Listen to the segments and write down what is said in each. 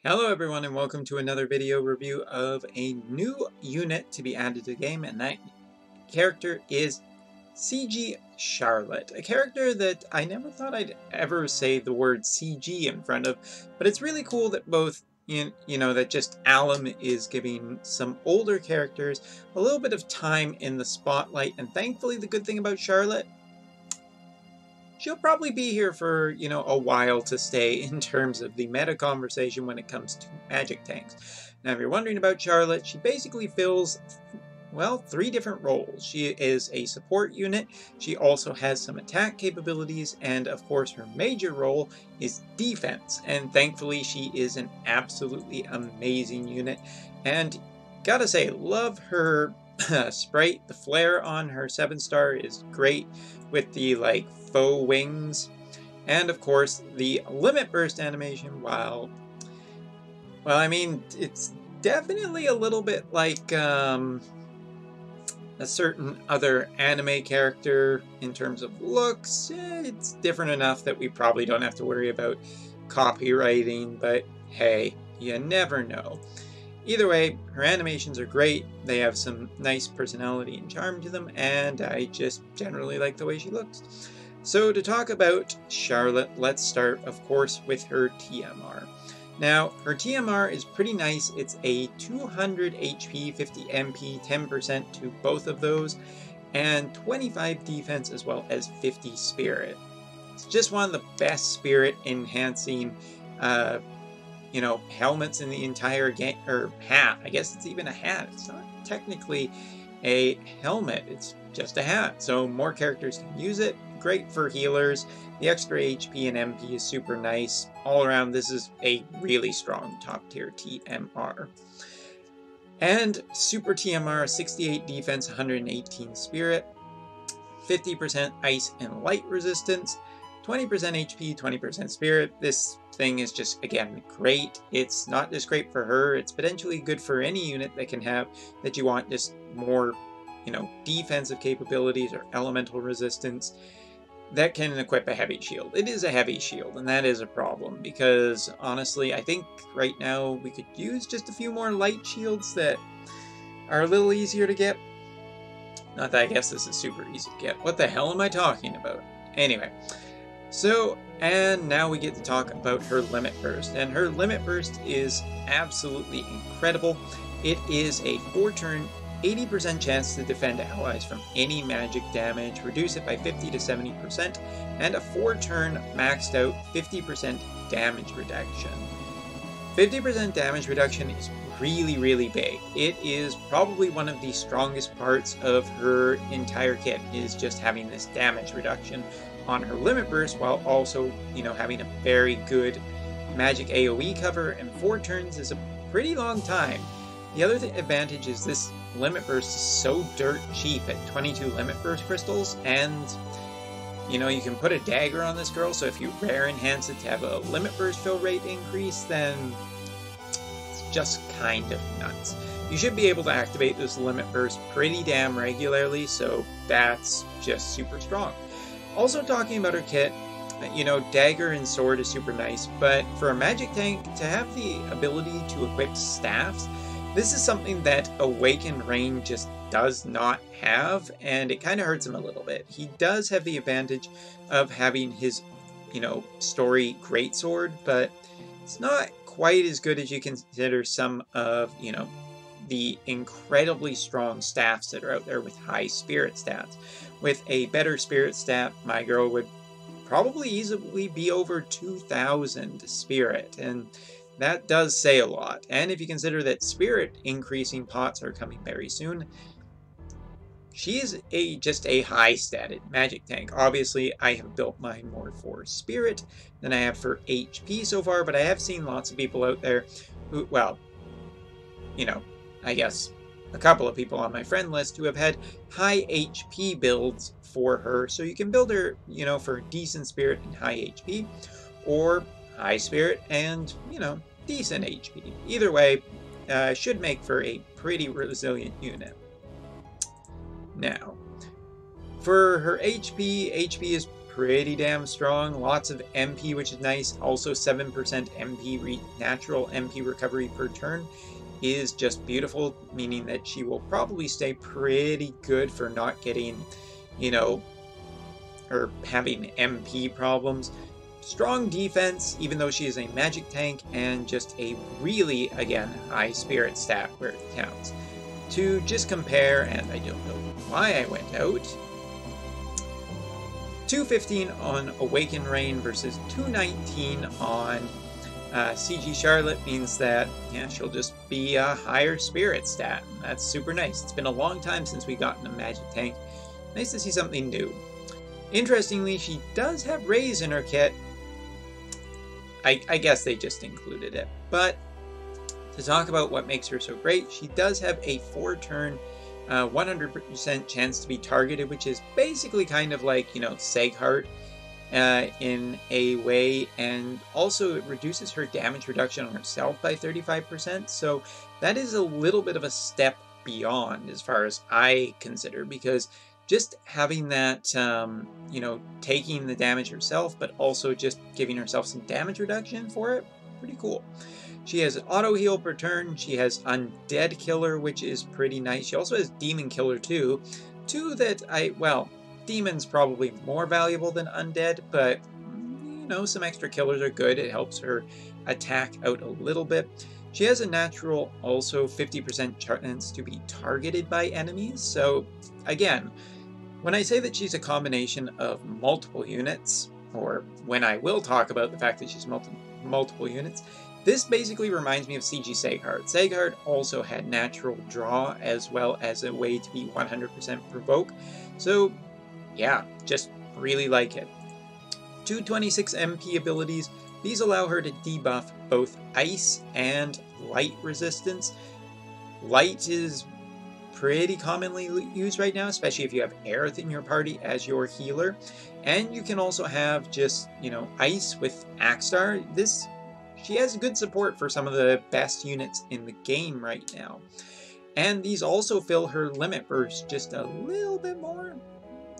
Hello everyone and welcome to another video review of a new unit to be added to the game, and that character is CG Charlotte. A character that I never thought I'd ever say the word CG in front of, but it's really cool that both, that just Alum is giving some older characters a little bit of time in the spotlight, and thankfully the good thing about Charlotte, she'll probably be here for, a while to stay in terms of the meta conversation when it comes to magic tanks. Now, if you're wondering about Charlotte, she basically fills, well, 3 different roles. She is a support unit, she also has some attack capabilities, and of course her major role is defense. And thankfully she is an absolutely amazing unit. And gotta say, love her sprite. The flare on her 7-star is great with the faux wings, and of course the limit burst animation, well, I mean, it's definitely a little bit like a certain other anime character in terms of looks. It's different enough that we probably don't have to worry about copywriting, but hey, you never know. Either way, her animations are great, they have some nice personality and charm to them, and I just generally like the way she looks. So to talk about Charlotte, let's start, of course, with her TMR. Now, her TMR is pretty nice. It's a 200 HP, 50 MP, 10% to both of those, and 25 defense as well as 50 spirit. It's just one of the best spirit enhancing helmets in the entire game, or hat. I guess it's even a hat. It's not technically a helmet, it's just a hat. So more characters can use it. Great for healers. The extra HP and MP is super nice. All around, this is a really strong top tier TMR. And super TMR, 68 defense, 118 spirit, 50% ice and light resistance, 20% HP, 20% spirit. This thing is just, again, great. It's not just great for her, it's potentially good for any unit that can have, that you want just more, defensive capabilities or elemental resistance that can equip a heavy shield. It is a heavy shield, and that is a problem, because honestly, I think right now we could use just a few more light shields that are a little easier to get. Not that I guess this is super easy to get. What the hell am I talking about? Anyway. So, and now we get to talk about her Limit Burst, and her Limit Burst is absolutely incredible. It is a 4-turn, 80% chance to defend allies from any magic damage, reduce it by 50 to 70%, and a 4-turn maxed out 50% damage reduction. 50% damage reduction is really, really big. It is probably one of the strongest parts of her entire kit, is just having this damage reduction on her Limit Burst, while also, having a very good magic AoE cover, and 4 turns is a pretty long time. The other advantage is this Limit Burst is so dirt cheap at 22 Limit Burst crystals, and you can put a dagger on this girl, so if you rare enhance it to have a Limit Burst fill rate increase, then it's just kind of nuts. You should be able to activate this Limit Burst pretty damn regularly, so that's just super strong. Also, talking about her kit, dagger and sword is super nice, but for a magic tank to have the ability to equip staffs, this is something that Awakened Rain just does not have, and it kind of hurts him a little bit. He does have the advantage of having his, story greatsword, but it's not quite as good as you consider some of, the incredibly strong staffs that are out there with high spirit stats. With a better spirit stat, my girl would probably easily be over 2,000 spirit, and that does say a lot. And if you consider that spirit increasing pots are coming very soon, she is just a high statted magic tank. Obviously, I have built mine more for spirit than I have for HP so far, but I have seen lots of people out there who, well, I guess a couple of people on my friend list who have had high HP builds for her. So you can build her, for decent spirit and high HP, or high spirit and, decent HP. Either way, should make for a pretty resilient unit. Now, for her HP is pretty damn strong. Lots of MP, which is nice. Also 7% MP, natural MP recovery per turn is just beautiful, meaning that she will probably stay pretty good for not getting, you know, or having MP problems. Strong defense, even though she is a magic tank, and just a really, again, high spirit stat where it counts. To just compare, and I don't know why I went out, 215 on Awaken Rain versus 219 on CG Charlotte means that, yeah, she'll just be a higher spirit stat. That's super nice. It's been a long time since we gotten a magic tank. Nice to see something new. Interestingly, she does have Raise in her kit. I guess they just included it. But to talk about what makes her so great, she does have a 4-turn 100% chance to be targeted, which is basically kind of like, you know, Segheart in a way, and also it reduces her damage reduction on herself by 35%, so that is a little bit of a step beyond as far as I consider, because just having that, you know, taking the damage herself, but also just giving herself some damage reduction for it, pretty cool. She has auto heal per turn. She has Undead Killer, which is pretty nice. She also has Demon Killer too. Two that well, Demon's probably more valuable than Undead, but you know, some extra killers are good. It helps her attack out a little bit. She has a natural also 50% chance to be targeted by enemies. So again, when I say that she's a combination of multiple units, or when I will talk about the fact that she's multiple units, this basically reminds me of CG Segheart. Segheart also had natural draw as well as a way to be 100% provoke. So yeah, just really like it. 226 MP abilities. These allow her to debuff both ice and light resistance. Light is pretty commonly used right now, especially if you have Aerith in your party as your healer. And you can also have just, you know, ice with Axstar. She has good support for some of the best units in the game right now. And these also fill her limit burst just a little bit more.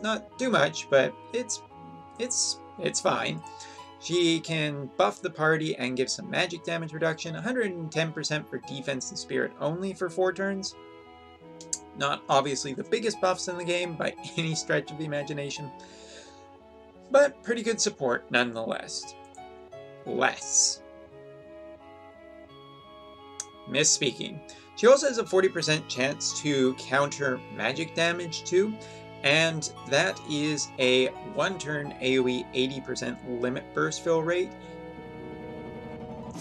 Not too much, but it's fine. She can buff the party and give some magic damage reduction, 110% for defense and spirit only for 4 turns. Not obviously the biggest buffs in the game by any stretch of the imagination, but pretty good support nonetheless. Misspeaking. She also has a 40% chance to counter magic damage too, and that is a 1-turn AoE 80% limit burst fill rate.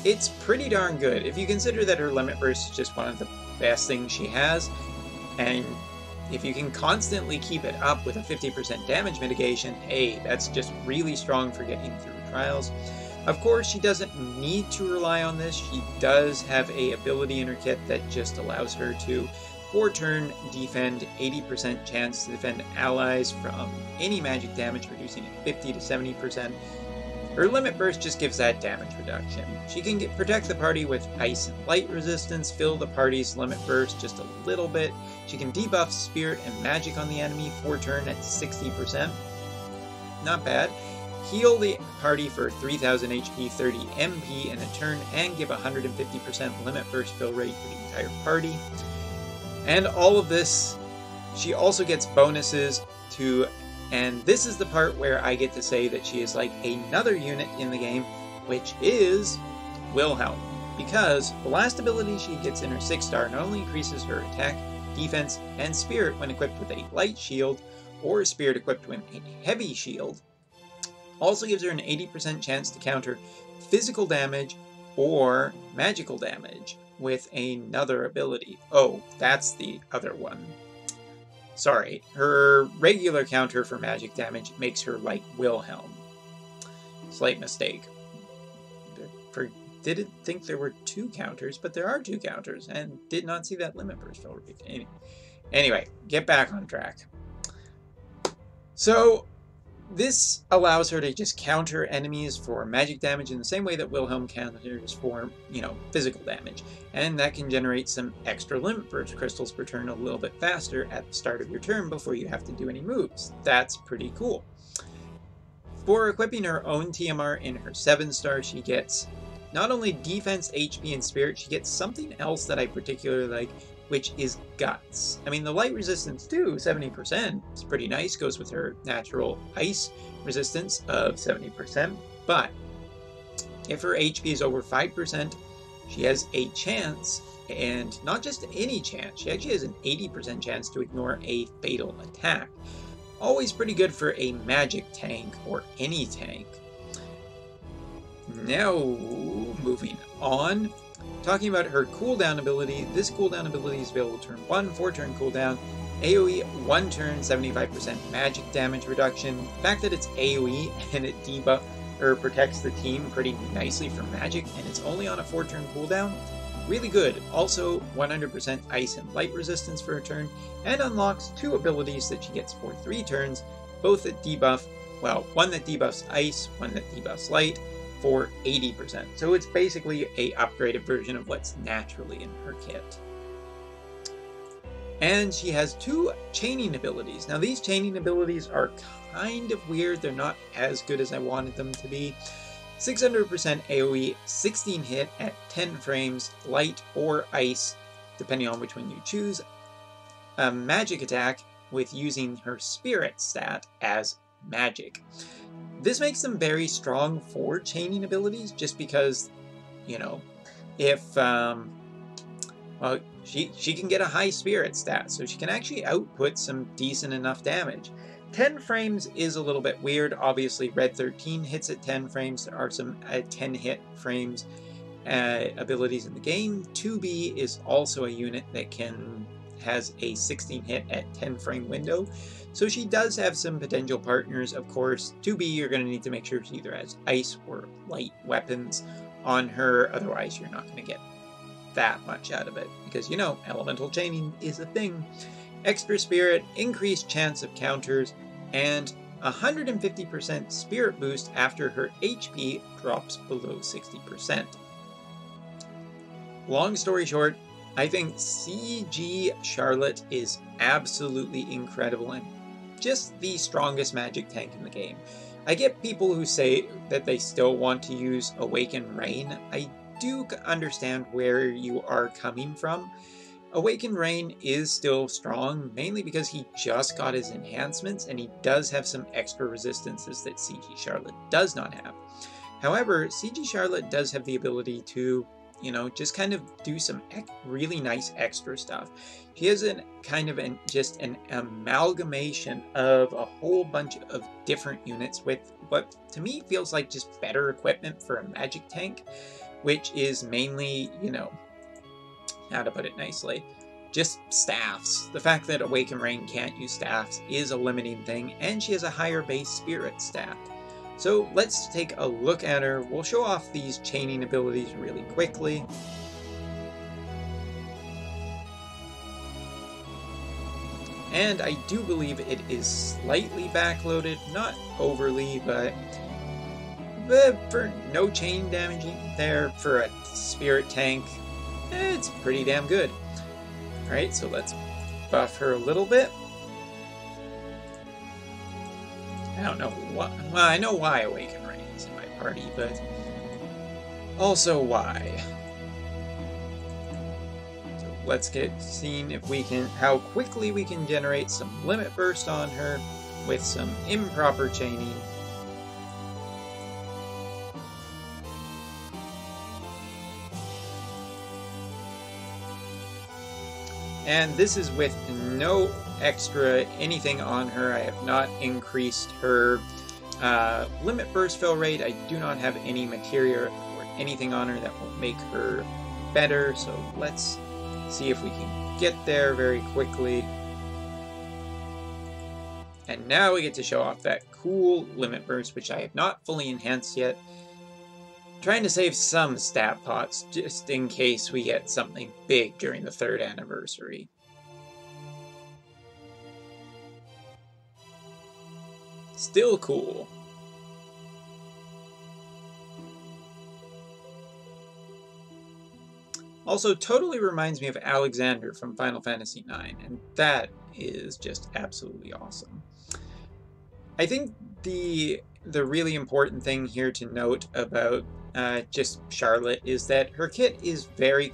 It's pretty darn good. If you consider that her limit burst is just one of the best things she has, and if you can constantly keep it up with a 50% damage mitigation, hey, that's just really strong for getting through trials. Of course, she doesn't need to rely on this. She does have an ability in her kit that just allows her to 4-turn defend, 80% chance to defend allies from any magic damage, reducing it 50 to 70%. Her limit burst just gives that damage reduction. She can protect the party with ice and light resistance, fill the party's limit burst just a little bit. She can debuff spirit and magic on the enemy, 4-turn at 60%. Not bad. Heal the party for 3000 HP, 30 MP in a turn, and give 150% limit burst fill rate to the entire party. And all of this, she also gets bonuses to, and this is the part where I get to say that she is like another unit in the game, which is Wilhelm. Because the last ability she gets in her 6-star not only increases her attack, defense, and spirit when equipped with a light shield, or spirit equipped with a heavy shield, also gives her an 80% chance to counter physical damage or magical damage with another ability. Oh, that's the other one. Sorry, her regular counter for magic damage makes her like Wilhelm. Slight mistake. Didn't think there were 2 counters, but there are 2 counters, and did not see that limit burst fill rate. Anyway, get back on track. So, this allows her to just counter enemies for magic damage in the same way that Wilhelm counters for, you know, physical damage. And that can generate some extra limit burst crystals per turn a little bit faster at the start of your turn before you have to do any moves. That's pretty cool. For equipping her own TMR in her 7-star, she gets not only defense, HP, and spirit, she gets something else that I particularly like, which is guts. I mean, the light resistance too, 70%, is pretty nice, goes with her natural ice resistance of 70%, but if her HP is over 5%, she has a chance, and not just any chance, she actually has an 80% chance to ignore a fatal attack. Always pretty good for a magic tank, or any tank. Now, moving on. Talking about her cooldown ability, this cooldown ability is available turn 1, 4-turn cooldown, AoE 1 turn, 75% magic damage reduction. The fact that it's AoE and it debuffs or protects the team pretty nicely from magic, and it's only on a 4-turn cooldown, really good. Also 100% ice and light resistance for a turn, and unlocks 2 abilities that she gets for 3 turns, both that debuff, well, one that debuffs ice, one that debuffs light, for 80%. So it's basically a upgraded version of what's naturally in her kit. And she has 2 chaining abilities. Now these chaining abilities are kind of weird. They're not as good as I wanted them to be. 600% AoE, 16 hit at 10 frames, light or ice, depending on which one you choose. A magic attack with using her spirit stat as magic. This makes them very strong for chaining abilities, just because, you know, if, well, she can get a high spirit stat, so she can actually output some decent enough damage. 10 frames is a little bit weird. Obviously, Red 13 hits at 10 frames. There are some 10 hit frames abilities in the game. 2B is also a unit that has a 16 hit at 10 frame window. So she does have some potential partners. Of course, 2B, you're going to need to make sure she either has ice or light weapons on her. Otherwise, you're not going to get that much out of it, because, you know, elemental chaining is a thing. Extra spirit, increased chance of counters, and 150% spirit boost after her HP drops below 60%. Long story short, I think CG Charlotte is absolutely incredible and just the strongest magic tank in the game. I get people who say that they still want to use Awaken Rain. I do understand where you are coming from. Awaken Rain is still strong, mainly because he just got his enhancements, and he does have some extra resistances that CG Charlotte does not have. However, CG Charlotte does have the ability to, you know, just kind of do some really nice extra stuff. She has just an amalgamation of a whole bunch of different units with what to me feels like just better equipment for a magic tank, which is mainly, you know, how to put it nicely, just staffs. The fact that Awaken Rain can't use staffs is a limiting thing, and she has a higher base spirit stat. So let's take a look at her. We'll show off these chaining abilities really quickly. And I do believe it is slightly backloaded, not overly, but for no chain damaging there for a spirit tank, it's pretty damn good. Alright, so let's buff her a little bit. I don't know why. Well, I know why Awaken Rain is in my party, but also why. So let's get seen if we can, how quickly we can generate some limit burst on her with some improper chaining. And this is with no extra anything on her. I have not increased her limit burst fill rate. I do not have any materia or anything on her that will make her better. So let's see if we can get there very quickly. And now we get to show off that cool limit burst, which I have not fully enhanced yet. Trying to save some stat pots just in case we get something big during the 3rd anniversary. Still cool. Also, totally reminds me of Alexander from Final Fantasy IX, and that is just absolutely awesome. I think the the really important thing here to note about just Charlotte is that her kit is very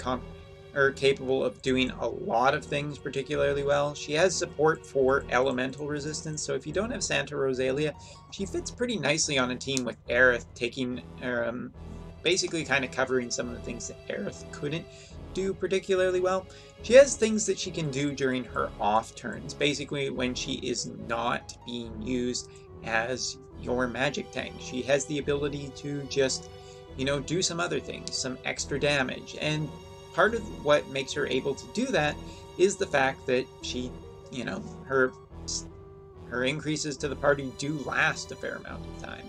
capable of doing a lot of things particularly well. She has support for elemental resistance, so if you don't have Santa Rosalia, she fits pretty nicely on a team with Aerith, taking basically kind of covering some of the things that Aerith couldn't do particularly well. She has things that she can do during her off turns, basically when she is not being used as your magic tank. She has the ability to just, you know, do some other things, some extra damage, and part of what makes her able to do that is the fact that she, you know, her increases to the party do last a fair amount of time.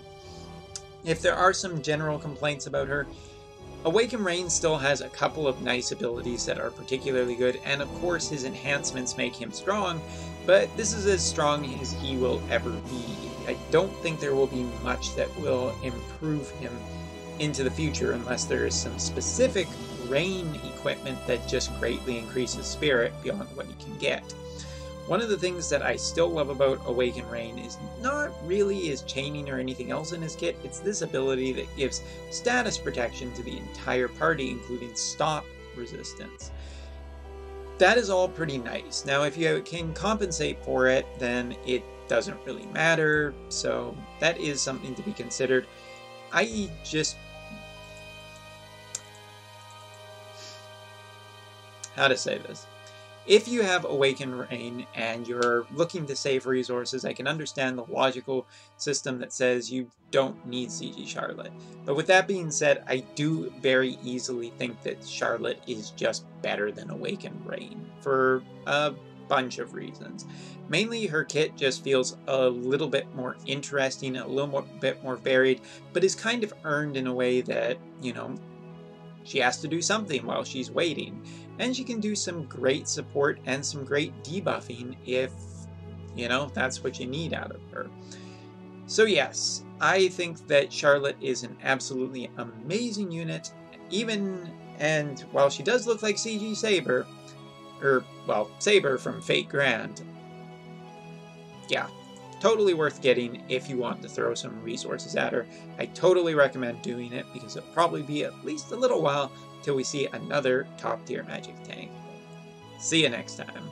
If there are some general complaints about her, Awaken Rain still has a couple of nice abilities that are particularly good, and of course his enhancements make him strong, but this is as strong as he will ever be. I don't think there will be much that will improve him into the future unless there is some specific rain equipment that just greatly increases spirit beyond what he can get. One of the things that I still love about Awaken Rain is not really his chaining or anything else in his kit, it's this ability that gives status protection to the entire party, including stop resistance. That is all pretty nice. Now, if you can compensate for it, then it doesn't really matter, so that is something to be considered. I just... how to say this? If you have Awaken Rain and you're looking to save resources, I can understand the logical system that says you don't need CG Charlotte. But with that being said, I do very easily think that Charlotte is just better than Awaken Rain for a bunch of reasons. Mainly her kit just feels a little bit more interesting, a little bit more varied, but is kind of earned in a way that, you know, she has to do something while she's waiting. And she can do some great support and some great debuffing if, you know, that's what you need out of her. So yes, I think that Charlotte is an absolutely amazing unit, and while she does look like CG Sabre, well, Sabre from Fate Grand, yeah, totally worth getting if you want to throw some resources at her. I totally recommend doing it because it'll probably be at least a little while till we see another top tier magic tank. See you next time.